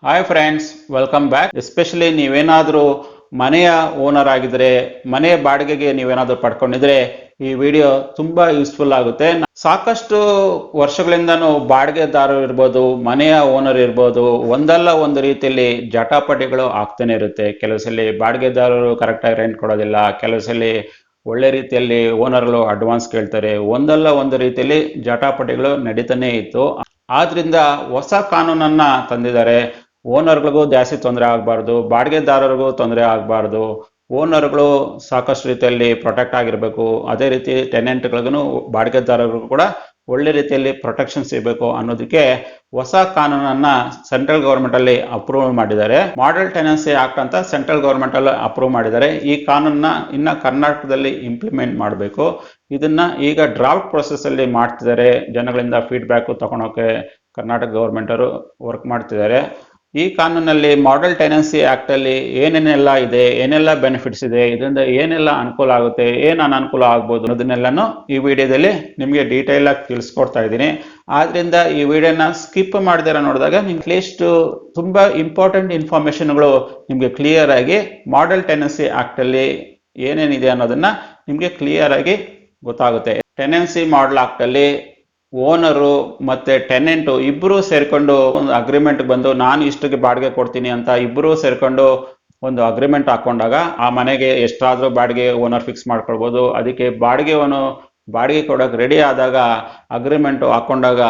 Hi friends, welcome back. Especially ನೀವೇನಾದರೂ ಮನೆಯ owner ಆಗಿದ್ರೆ, ಮನೆ ಬಾಡಿಗೆಗೆ ನೀವೇನಾದರೂ ಪಡ್ಕೊಂಡಿದ್ರೆ ಈ ವಿಡಿಯೋ ತುಂಬಾ ಯೂಸ್ಫುಲ್ ಆಗುತ್ತೆ. ಸಾಕಷ್ಟು ವರ್ಷಗಳಿಂದನೂ ಬಾಡಿಗೆದಾರರು ಇರ್ಬೋದು, ಮನೆಯ ಓನರ್ ಇರ್ಬೋದು, ಒಂದಲ್ಲ ಒಂದು ರೀತಿಯಲ್ಲಿ ಜಟಾಪಟಿಗಳು ಆಗ್ತಾನೆ ಇರುತ್ತೆ. ಕೆಲವು ಸಲ ಬಾಡಿಗೆದಾರರು ಕರೆಕ್ಟಾಗಿ ರೆಂಟ್ ಕೊಡೋದಿಲ್ಲ, ಕೆಲವು ಸಲ ಒಳ್ಳೆ ರೀತಿಯಲ್ಲಿ ಓನರ್ಗಳು ಅಡ್ವಾನ್ಸ್ ಕೇಳ್ತಾರೆ. ಒಂದಲ್ಲ ಒಂದು ರೀತಿಯಲ್ಲಿ ಜಟಾಪಟಿಗಳು ನಡೀತಾನೆ ಇತ್ತು. ಆದ್ರಿಂದ ಹೊಸ ಕಾನೂನನ್ನ ತಂದಿದ್ದಾರೆ. ಓನರ್ಗಳಿಗೂ ಜಾಸ್ತಿ ತೊಂದರೆ ಆಗಬಾರ್ದು, ಬಾಡಿಗೆದಾರರಿಗೂ ತೊಂದರೆ ಆಗಬಾರ್ದು, ಓನರ್ಗಳು ಸಾಕಷ್ಟು ರೀತಿಯಲ್ಲಿ ಪ್ರೊಟೆಕ್ಟ್ ಆಗಿರಬೇಕು, ಅದೇ ರೀತಿ ಟೆನೆಂಟ್ಗಳಿಗೂ ಬಾಡಿಗೆದಾರರಿಗೂ ಕೂಡ ಒಳ್ಳೆ ರೀತಿಯಲ್ಲಿ ಪ್ರೊಟೆಕ್ಷನ್ ಸಿಗಬೇಕು ಅನ್ನೋದಕ್ಕೆ ಹೊಸ ಕಾನೂನನ್ನ ಸೆಂಟ್ರಲ್ ಗವರ್ಮೆಂಟ್ ಅಲ್ಲಿ ಅಪ್ರೂವ್ ಮಾಡಿದ್ದಾರೆ. ಮಾಡೆಲ್ ಟೆನೆನ್ಸಿ ಆಕ್ಟ್ ಅಂತ ಸೆಂಟ್ರಲ್ ಗವರ್ಮೆಂಟ್ ಅಲ್ಲಿ ಅಪ್ರೂವ್ ಮಾಡಿದ್ದಾರೆ. ಈ ಕಾನೂನನ್ನ ಇನ್ನ ಕರ್ನಾಟಕದಲ್ಲಿ ಇಂಪ್ಲಿಮೆಂಟ್ ಮಾಡಬೇಕು. ಇದನ್ನ ಈಗ ಡ್ರಾಫ್ಟ್ ಪ್ರೊಸೆಸ್ ಅಲ್ಲಿ ಮಾಡ್ತಿದ್ದಾರೆ. ಜನಗಳಿಂದ ಫೀಡ್ಬ್ಯಾಕ್ ತಗೊಳಕ್ಕೆ ಕರ್ನಾಟಕ ಗವರ್ಮೆಂಟ್ ಅವರು ವರ್ಕ್ ಮಾಡ್ತಿದ್ದಾರೆ. ಈ ಕಾನೂನಲ್ಲಿ ಮಾಡೆಲ್ ಟೆನೆನ್ಸಿ ಆಕ್ಟ್ ಅಲ್ಲಿ ಏನೇನೆಲ್ಲ ಇದೆ, ಏನೆಲ್ಲ ಬೆನಿಫಿಟ್ಸ್ ಇದೆ, ಇದರಿಂದ ಏನೆಲ್ಲ ಅನುಕೂಲ ಆಗುತ್ತೆ, ಏನ್ ಅನಾನುಕೂಲ ಆಗ್ಬೋದು ಅನ್ನೋದನ್ನೆಲ್ಲಾನು ಈ ವಿಡಿಯೋದಲ್ಲಿ ನಿಮಗೆ ಡೀಟೇಲ್ ಆಗಿ ತಿಳಿಸ್ಕೊಡ್ತಾ ಇದ್ದೀನಿ. ಆದ್ರಿಂದ ಈ ವಿಡಿಯೋನ ಸ್ಕಿಪ್ ಮಾಡಿದಿರ ನೋಡಿದಾಗ ನಿಮ್ಗೆ ಅಟ್ಲೀಸ್ಟ್ ತುಂಬಾ ಇಂಪಾರ್ಟೆಂಟ್ ಇನ್ಫಾರ್ಮೇಶನ್ಗಳು ನಿಮ್ಗೆ ಕ್ಲಿಯರ್ ಆಗಿ ಮಾಡೆಲ್ ಟೆನೆನ್ಸಿ ಆಕ್ಟ್ ಅಲ್ಲಿ ಏನೇನಿದೆ ಅನ್ನೋದನ್ನ ನಿಮ್ಗೆ ಕ್ಲಿಯರ್ ಆಗಿ ಗೊತ್ತಾಗುತ್ತೆ. ಟೆನೆನ್ಸಿ ಮಾಡೆಲ್ ಆಕ್ಟ್ ಅಲ್ಲಿ ಓನರು ಮತ್ತೆ ಟೆನೆಂಟ್ ಇಬ್ರು ಸೇರ್ಕೊಂಡು ಒಂದು ಅಗ್ರಿಮೆಂಟ್ ಬಂದು ನಾನು ಇಷ್ಟಕ್ಕೆ ಬಾಡಿಗೆ ಕೊಡ್ತೀನಿ ಅಂತ ಇಬ್ರು ಸೇರ್ಕೊಂಡು ಒಂದು ಅಗ್ರಿಮೆಂಟ್ ಹಾಕೊಂಡಾಗ ಆ ಮನೆಗೆ ಎಷ್ಟಾದ್ರೂ ಬಾಡಿಗೆ ಓನರ್ ಫಿಕ್ಸ್ ಮಾಡ್ಕೊಳ್ಬಹುದು. ಅದಕ್ಕೆ ಬಾಡಿಗೆವನು ಬಾಡಿಗೆ ಕೊಡಕ್ ರೆಡಿ ಆದಾಗ ಅಗ್ರಿಮೆಂಟ್ ಹಾಕೊಂಡಾಗ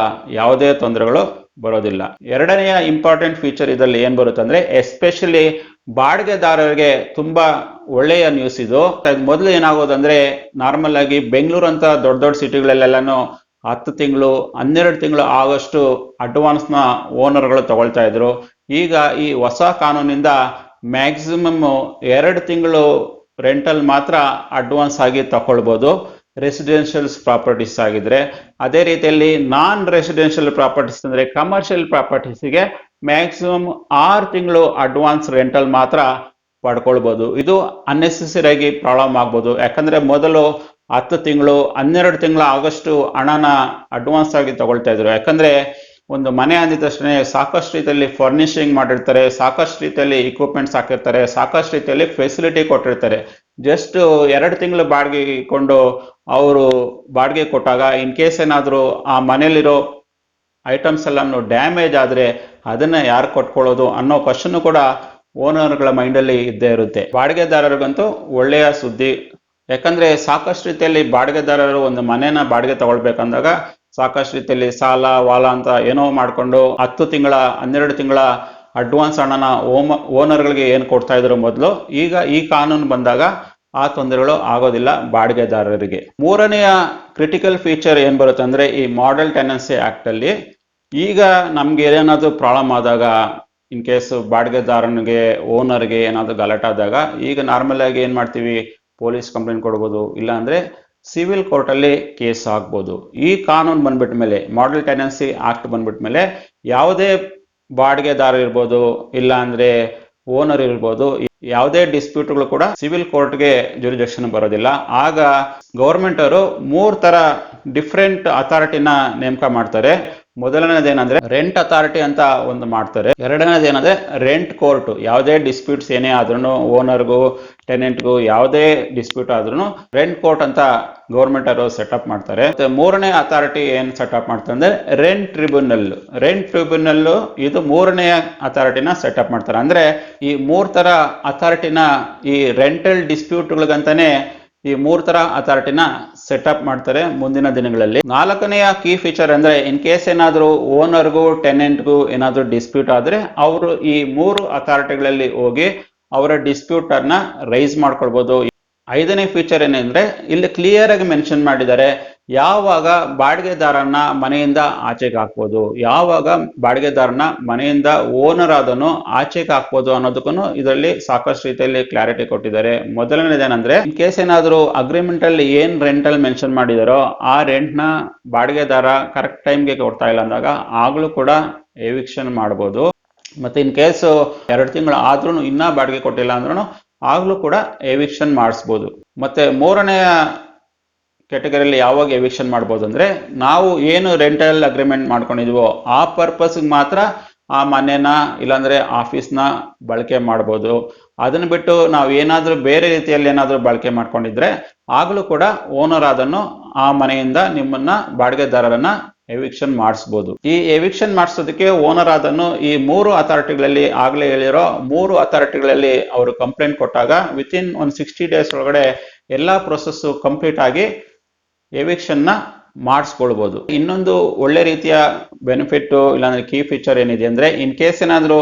ಯಾವುದೇ ತೊಂದರೆಗಳು ಬರೋದಿಲ್ಲ. ಎರಡನೆಯ ಇಂಪಾರ್ಟೆಂಟ್ ಫೀಚರ್ ಇದರಲ್ಲಿ ಏನ್ ಬರುತ್ತೆ ಅಂದ್ರೆ, ಎಸ್ಪೆಷಲಿ ಬಾಡಿಗೆದಾರರಿಗೆ ತುಂಬಾ ಒಳ್ಳೆಯ ನ್ಯೂಸ್ ಇದು. ಮೊದಲು ಏನಾಗೋದಂದ್ರೆ, ನಾರ್ಮಲ್ ಆಗಿ ಬೆಂಗಳೂರು ಅಂತ ದೊಡ್ಡ ದೊಡ್ಡ ಸಿಟಿಗಳಲ್ಲೆಲ್ಲಾನು 10 ತಿಂಗಳು 12 ತಿಂಗಳು ಆಗಷ್ಟು ಅಡ್ವಾನ್ಸ್ ನ ಓನರ್ಗಳು ತಗೊಳ್ತಾ ಇದ್ರು. ಈಗ ಈ ಹೊಸ ಕಾನೂನಿಂದ ಮ್ಯಾಕ್ಸಿಮಮ್ 2 ತಿಂಗಳು ರೆಂಟಲ್ ಮಾತ್ರ ಅಡ್ವಾನ್ಸ್ ಆಗಿ ತಗೊಳ್ಬಹುದು, ರೆಸಿಡೆನ್ಷಿಯಲ್ ಪ್ರಾಪರ್ಟೀಸ್ ಆಗಿದ್ರೆ. ಅದೇ ರೀತಿಯಲ್ಲಿ ನಾನ್ ರೆಸಿಡೆನ್ಷಿಯಲ್ ಪ್ರಾಪರ್ಟೀಸ್ ಅಂದ್ರೆ ಕಮರ್ಷಿಯಲ್ ಪ್ರಾಪರ್ಟೀಸ್ಗೆ ಮ್ಯಾಕ್ಸಿಮಮ್ 6 ತಿಂಗಳು ಅಡ್ವಾನ್ಸ್ ರೆಂಟಲ್ ಮಾತ್ರ ಪಡ್ಕೊಳ್ಬಹುದು. ಇದು ಅನ್ನೆಸೆಸರಿ ಆಗಿ ಪ್ರಾಬ್ಲಮ್ ಆಗ್ಬೋದು. ಯಾಕಂದ್ರೆ ಮೊದಲು 10 ತಿಂಗಳು 12 ತಿಂಗಳ ಆಗಷ್ಟು ಹಣನ ಅಡ್ವಾನ್ಸ್ ಆಗಿ ತಗೊಳ್ತಾ ಇದ್ರು. ಯಾಕಂದ್ರೆ ಒಂದು ಮನೆ ಅಂದಿದ ತಕ್ಷಣ ಸಾಕಷ್ಟು ರೀತಿಯಲ್ಲಿ ಫರ್ನಿಶಿಂಗ್ ಮಾಡಿರ್ತಾರೆ, ಸಾಕಷ್ಟು ರೀತಿಯಲ್ಲಿ ಇಕ್ವಿಪ್ಮೆಂಟ್ಸ್ ಹಾಕಿರ್ತಾರೆ, ಸಾಕಷ್ಟು ರೀತಿಯಲ್ಲಿ ಫೆಸಿಲಿಟಿ ಕೊಟ್ಟಿರ್ತಾರೆ. ಜಸ್ಟ್ 2 ತಿಂಗಳು ಬಾಡಿಗೆ ಇಟ್ಕೊಂಡು ಅವರು ಬಾಡಿಗೆ ಕೊಟ್ಟಾಗ ಇನ್ ಕೇಸ್ ಏನಾದ್ರು ಆ ಮನೇಲಿರೋ ಐಟಮ್ಸ್ ಎಲ್ಲಾನು ಡ್ಯಾಮೇಜ್ ಆದ್ರೆ ಅದನ್ನ ಯಾರು ಕೊಟ್ಕೊಳ್ಳೋದು ಅನ್ನೋ ಕ್ವಶನ್ ಕೂಡ ಓನರ್ಗಳ ಮೈಂಡಲ್ಲಿ ಇದ್ದೇ ಇರುತ್ತೆ. ಬಾಡಿಗೆದಾರರಿಗಂತೂ ಒಳ್ಳೆಯ ಸುದ್ದಿ. ಯಾಕಂದ್ರೆ ಸಾಕಷ್ಟು ರೀತಿಯಲ್ಲಿ ಬಾಡಿಗೆದಾರರು ಒಂದು ಮನೇನ ಬಾಡಿಗೆ ತಗೊಳ್ಬೇಕಂದಾಗ ಸಾಕಷ್ಟು ರೀತಿಯಲ್ಲಿ ಸಾಲ ವಾಲ ಅಂತ ಏನೋ ಮಾಡ್ಕೊಂಡು 10 ತಿಂಗಳ 12 ತಿಂಗಳ ಅಡ್ವಾನ್ಸ್ ಹಣನ ಓನರ್ಗಳಿಗೆ ಏನ್ ಕೊಡ್ತಾ ಇದ್ರು ಮೊದಲು, ಈಗ ಈ ಕಾನೂನು ಬಂದಾಗ ಆ ತೊಂದರೆಗಳು ಆಗೋದಿಲ್ಲ ಬಾಡಿಗೆದಾರರಿಗೆ. ಮೂರನೆಯ ಕ್ರಿಟಿಕಲ್ ಫೀಚರ್ ಏನ್ ಬರುತ್ತೆ ಅಂದ್ರೆ, ಈ ಮಾಡೆಲ್ ಟೆನೆನ್ಸಿ ಆಕ್ಟ್ ಅಲ್ಲಿ ಈಗ ನಮ್ಗೆ ಏನಾದ್ರು ಪ್ರಾಬ್ಲಮ್ ಆದಾಗ, ಇನ್ ಕೇಸ್ ಬಾಡಿಗೆದಾರನಿಗೆ ಓನರ್ಗೆ ಏನಾದ್ರು ಗಲಾಟೆ ಆದಾಗ, ಈಗ ನಾರ್ಮಲ್ ಆಗಿ ಏನ್ ಮಾಡ್ತೀವಿ, ಪೊಲೀಸ್ ಕಂಪ್ಲೇಂಟ್ ಕೊಡ್ಬೋದು, ಇಲ್ಲ ಅಂದ್ರೆ ಸಿವಿಲ್ ಕೋರ್ಟ್ ಅಲ್ಲಿ ಕೇಸ್ ಆಗ್ಬೋದು. ಈ ಕಾನೂನು ಬಂದ್ಬಿಟ್ಟ ಮೇಲೆ, ಮಾಡೆಲ್ ಟೆನೆನ್ಸಿ ಆಕ್ಟ್ ಬಂದ್ಬಿಟ್ಟ ಮೇಲೆ ಯಾವುದೇ ಬಾಡಿಗೆದಾರ ಇರ್ಬೋದು, ಇಲ್ಲ ಅಂದ್ರೆ ಓನರ್ ಇರ್ಬೋದು, ಯಾವುದೇ ಡಿಸ್ಪ್ಯೂಟ್ಗಳು ಕೂಡ ಸಿವಿಲ್ ಕೋರ್ಟ್ಗೆ ಜುರಿಡಿಕ್ಷನ್ ಬರೋದಿಲ್ಲ. ಆಗ ಗವರ್ಮೆಂಟ್ ಅವರು 3 ತರ ಡಿಫ್ರೆಂಟ್ ಅಥಾರಿಟಿನ ನೇಮಕ ಮಾಡ್ತಾರೆ. ಮೊದಲನೇದೇನಂದ್ರೆ ರೆಂಟ್ ಅಥಾರಿಟಿ ಅಂತ ಒಂದು ಮಾಡ್ತಾರೆ. ಎರಡನೇದೇನಂದ್ರೆ ರೆಂಟ್ ಕೋರ್ಟ್. ಯಾವುದೇ ಡಿಸ್ಪ್ಯೂಟ್ಸ್ ಏನೇ ಆದ್ರೂ, ಓನರ್ಗೂ ಟೆನೆಂಟ್ಗೂ ಯಾವುದೇ ಡಿಸ್ಪ್ಯೂಟ್ ಆದ್ರೂ ರೆಂಟ್ ಕೋರ್ಟ್ ಅಂತ ಗವರ್ಮೆಂಟ್ ಅವರು ಸೆಟಪ್ ಮಾಡ್ತಾರೆ. ಮತ್ತೆ ಮೂರನೇ ಅಥಾರಿಟಿ ಏನ್ ಸೆಟಪ್ ಮಾಡ್ತಾರೆ ಅಂದ್ರೆ ರೆಂಟ್ ಟ್ರಿಬ್ಯುನಲ್. ರೆಂಟ್ ಟ್ರಿಬ್ಯುನಲ್ ಇದು ಮೂರನೆಯ ಅಥಾರಿಟಿನ ಸೆಟಪ್ ಮಾಡ್ತಾರೆ. ಅಂದ್ರೆ ಈ 3 ತರ ಅಥಾರಿಟಿನ ಈ ರೆಂಟಲ್ ಡಿಸ್ಪ್ಯೂಟ್ಗಳಿಗಂತಾನೆ ಈ 3 ತರ ಅಥಾರಿಟಿನ ಸೆಟಪ್ ಮಾಡ್ತಾರೆ ಮುಂದಿನ ದಿನಗಳಲ್ಲಿ. ನಾಲ್ಕನೆಯ ಕೀ ಫೀಚರ್ ಅಂದ್ರೆ, ಇನ್ ಕೇಸ್ ಏನಾದ್ರು ಓನರ್ಗೂ ಟೆನೆಂಟ್ಗೂ ಏನಾದ್ರು ಡಿಸ್ಪ್ಯೂಟ್ ಆದ್ರೆ ಅವರು ಈ 3 ಅಥಾರಿಟಿಗಳಲ್ಲಿ ಹೋಗಿ ಅವರ ಡಿಸ್ಪ್ಯೂಟ್ ಅನ್ನ ರೈಸ್ ಮಾಡ್ಕೊಳ್ಬಹುದು. ಐದನೇ ಫೀಚರ್ ಏನಂದ್ರೆ, ಇಲ್ಲಿ ಕ್ಲಿಯರ್ ಆಗಿ ಮೆನ್ಷನ್ ಮಾಡಿದ್ದಾರೆ ಯಾವಾಗ ಬಾಡಿಗೆದಾರನ ಮನೆಯಿಂದ ಆಚೆಗೆ ಹಾಕ್ಬೋದು, ಯಾವಾಗ ಬಾಡಿಗೆದಾರನ ಮನೆಯಿಂದ ಓನರ್ ಆದನು ಆಚೆಗೆ ಹಾಕ್ಬೋದು ಅನ್ನೋದಕ್ಕೂ ಇದರಲ್ಲಿ ಸಾಕಷ್ಟು ರೀತಿಯಲ್ಲಿ ಕ್ಲಾರಿಟಿ ಕೊಟ್ಟಿದ್ದಾರೆ. ಮೊದಲನೇದೇನಂದ್ರೆ, ಇನ್ ಕೇಸ್ ಏನಾದ್ರು ಅಗ್ರಿಮೆಂಟ್ ಅಲ್ಲಿ ಏನ್ ರೆಂಟಲ್ ಮೆನ್ಷನ್ ಮಾಡಿದಾರೋ ಆ ರೆಂಟ್ ನ ಬಾಡಿಗೆದಾರ ಕರೆಕ್ಟ್ ಟೈಮ್ಗೆ ಕೊಡ್ತಾ ಇಲ್ಲ ಅಂದಾಗ ಆಗ್ಲೂ ಕೂಡ ಎವಿಕ್ಷನ್ ಮಾಡ್ಬೋದು. ಮತ್ತೆ ಇನ್ ಕೇಸ್ 2 ತಿಂಗಳು ಆದ್ರೂ ಇನ್ನ ಬಾಡಿಗೆ ಕೊಟ್ಟಿಲ್ಲ ಅಂದ್ರೂ ಆಗ್ಲೂ ಕೂಡ ಎವಿಕ್ಷನ್ ಮಾಡಿಸ್ಬೋದು. ಮತ್ತೆ ಮೂರನೆಯ ಕ್ಯಾಟಗರಿಯಲ್ಲಿ ಯಾವಾಗ ಎವಿಕ್ಷನ್ ಮಾಡ್ಬೋದು ಅಂದ್ರೆ, ನಾವು ಏನು ರೆಂಟಲ್ ಅಗ್ರಿಮೆಂಟ್ ಮಾಡ್ಕೊಂಡಿದ್ವೋ ಆ ಪರ್ಪಸ್ ಮಾತ್ರ ಆ ಮನೆನ ಇಲ್ಲಾಂದ್ರೆ ಆಫೀಸ್ನ ಬಳಕೆ ಮಾಡ್ಬೋದು. ಅದನ್ನ ಬಿಟ್ಟು ನಾವು ಏನಾದ್ರೂ ಬೇರೆ ರೀತಿಯಲ್ಲಿ ಏನಾದ್ರೂ ಬಳಕೆ ಮಾಡ್ಕೊಂಡಿದ್ರೆ ಆಗ್ಲೂ ಕೂಡ ಓನರ್ ಅದನ್ನು ಆ ಮನೆಯಿಂದ ನಿಮ್ಮನ್ನ ಬಾಡಿಗೆದಾರರನ್ನ ಎವಿಕ್ಷನ್ ಮಾಡಿಸ್ಬೋದು. ಈ ಎವಿಕ್ಷನ್ ಮಾಡಿಸೋದಕ್ಕೆ ಓನರ್ ಅದನ್ನು ಈ 3 ಅಥಾರಿಟಿಗಳಲ್ಲಿ ಆಗ್ಲೇ ಹೇಳಿರೋ 3 ಅಥಾರಿಟಿಗಳಲ್ಲಿ ಅವರು ಕಂಪ್ಲೇಂಟ್ ಕೊಟ್ಟಾಗ ವಿತಿನ್ ಒಂದು 60 ಡೇಸ್ ಒಳಗಡೆ ಎಲ್ಲಾ ಪ್ರೊಸೆಸ್ ಕಂಪ್ಲೀಟ್ ಆಗಿ ಎವಿಕ್ಷನ್ ನ ಮಾಡಿಸ್ಕೊಳ್ಬಹುದು. ಇನ್ನೊಂದು ಒಳ್ಳೆ ರೀತಿಯ ಬೆನಿಫಿಟ್ ಇಲ್ಲಾಂದ್ರೆ ಕೀ ಫೀಚರ್ ಏನಿದೆ ಅಂದ್ರೆ, ಇನ್ ಕೇಸ್ ಏನಾದ್ರು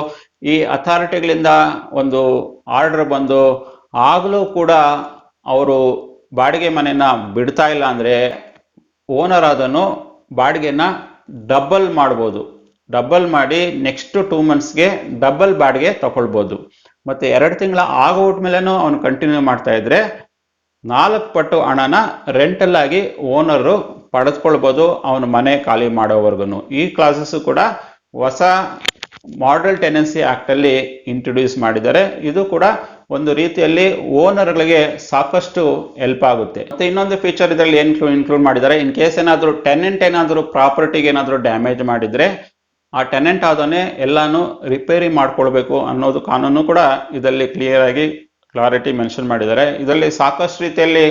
ಈ ಅಥಾರಿಟಿಗಳಿಂದ ಒಂದು ಆರ್ಡರ್ ಬಂದು ಆಗ್ಲೂ ಕೂಡ ಅವರು ಬಾಡಿಗೆ ಮನೆಯನ್ನ ಬಿಡ್ತಾ ಇಲ್ಲ ಅಂದ್ರೆ ಓನರ್ ಅದನ್ನು ಬಾಡಿಗೆನ ಡಬಲ್ ಮಾಡ್ಬೋದು. ಡಬಲ್ ಮಾಡಿ ನೆಕ್ಸ್ಟ್ 2 ಮಂತ್ಸ್ಗೆ ಡಬಲ್ ಬಾಡಿಗೆ ತಗೊಳ್ಬೋದು. ಮತ್ತೆ 2 ತಿಂಗಳ ಆಗೋಟ್ಮೇಲೆನೂ ಅವನು ಕಂಟಿನ್ಯೂ ಮಾಡ್ತಾ ಇದ್ರೆ 4 ಪಟ್ಟು ಹಣನ ರೆಂಟಲ್ ಆಗಿ ಓನರು ಪಡೆದುಕೊಳ್ಬೋದು ಅವನ ಮನೆ ಖಾಲಿ ಮಾಡೋವರೆಗೂ. ಈ ಕ್ಲಾಸಸ್ ಕೂಡ ಹೊಸ ಮಾಡೆಲ್ ಟೆನೆನ್ಸಿ ಆಕ್ಟ್ ಅಲ್ಲಿ ಇಂಟ್ರೊಡ್ಯೂಸ್ ಮಾಡಿದ್ದಾರೆ. ಇದು ಕೂಡ ಒಂದು ರೀತಿಯಲ್ಲಿ ಓನರ್ಗಳಿಗೆ ಸಾಕಷ್ಟು ಹೆಲ್ಪ್ ಆಗುತ್ತೆ. ಮತ್ತೆ ಇನ್ನೊಂದು ಫೀಚರ್ ಇದರಲ್ಲಿ ಇನ್ಕ್ಲೂಡ್ ಮಾಡಿದ್ದಾರೆ, ಇನ್ ಕೇಸ್ ಏನಾದ್ರು ಟೆನೆಂಟ್ ಏನಾದ್ರು ಪ್ರಾಪರ್ಟಿಗೆ ಏನಾದ್ರು ಡ್ಯಾಮೇಜ್ ಮಾಡಿದ್ರೆ ಆ ಟೆನೆಂಟ್ ಆದವನೇ ಎಲ್ಲಾನು ರಿಪೇರಿ ಮಾಡ್ಕೊಳ್ಬೇಕು ಅನ್ನೋದು ಕಾನೂನು ಕೂಡ ಇದರಲ್ಲಿ ಕ್ಲಿಯರ್ ಆಗಿ ಕ್ಲಾರಿಟಿ ಮೆನ್ಷನ್ ಮಾಡಿದ್ದಾರೆ. ಇದರಲ್ಲಿ ಸಾಕಷ್ಟು ರೀತಿಯಲ್ಲಿ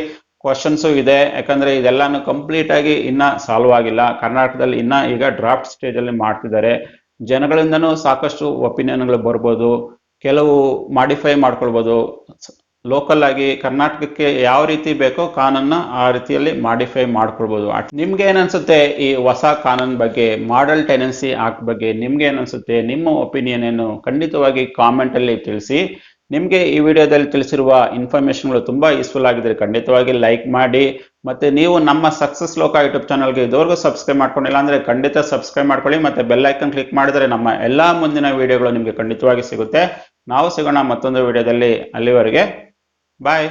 ಕ್ವಶನ್ಸ್ ಇದೆ, ಯಾಕಂದ್ರೆ ಇದೆಲ್ಲಾನು ಕಂಪ್ಲೀಟ್ ಆಗಿ ಇನ್ನ ಸಾಲ್ವ್ ಆಗಿಲ್ಲ. ಕರ್ನಾಟಕದಲ್ಲಿ ಇನ್ನ ಈಗ ಡ್ರಾಫ್ಟ್ ಸ್ಟೇಜ್ ಅಲ್ಲಿ ಮಾಡ್ತಿದ್ದಾರೆ. ಜನಗಳಿಂದನೂ ಸಾಕಷ್ಟು ಒಪಿನಿಯನ್ಗಳು ಬರ್ಬೋದು, ಕೆಲವು ಮಾಡಿಫೈ ಮಾಡ್ಕೊಳ್ಬೋದು. ಲೋಕಲ್ ಆಗಿ ಕರ್ನಾಟಕಕ್ಕೆ ಯಾವ ರೀತಿ ಬೇಕೋ ಕಾನೂನ್ನ ಆ ರೀತಿಯಲ್ಲಿ ಮಾಡಿಫೈ ಮಾಡ್ಕೊಳ್ಬೋದು. ನಿಮ್ಗೆ ಏನನ್ಸುತ್ತೆ ಈ ಹೊಸ ಕಾನೂನ್ ಬಗ್ಗೆ, ಮಾಡೆಲ್ ಟೆನೆನ್ಸಿ ಆಕ್ಟ್ ಬಗ್ಗೆ ನಿಮ್ಗೆ ಏನನ್ಸುತ್ತೆ? ನಿಮ್ಮ ಒಪಿನಿಯನ್ ಏನು? ಖಂಡಿತವಾಗಿ ಕಾಮೆಂಟ್ ಅಲ್ಲಿ ತಿಳಿಸಿ. ನಿಮ್ಗೆ ಈ ವಿಡಿಯೋದಲ್ಲಿ ತಿಳಿಸಿರುವ ಇನ್ಫಾರ್ಮೇಶನ್ಗಳು ತುಂಬಾ ಯೂಸ್ಫುಲ್ ಆಗಿದ್ರೆ ಖಂಡಿತವಾಗಿ ಲೈಕ್ ಮಾಡಿ. ಮತ್ತೆ ನೀವು ನಮ್ಮ ಸಕ್ಸಸ್ ಲೋಕ ಯೂಟ್ಯೂಬ್ ಚಾನಲ್ಗೆ ಇದುವರೆಗೂ ಸಬ್ಸ್ಕ್ರೈಬ್ ಮಾಡ್ಕೊಂಡಿಲ್ಲ ಅಂದ್ರೆ ಖಂಡಿತ ಸಬ್ಸ್ಕ್ರೈಬ್ ಮಾಡ್ಕೊಳ್ಳಿ. ಮತ್ತೆ ಬೆಲ್ ಐಕನ್ ಕ್ಲಿಕ್ ಮಾಡಿದ್ರೆ ನಮ್ಮ ಎಲ್ಲಾ ಮುಂದಿನ ವಿಡಿಯೋಗಳು ನಿಮ್ಗೆ ಖಂಡಿತವಾಗಿ ಸಿಗುತ್ತೆ. ನಾವು ಸಿಗೋಣ ಮತ್ತೊಂದು ವಿಡಿಯೋದಲ್ಲಿ. ಅಲ್ಲಿವರೆಗೆ ಬಾಯ್.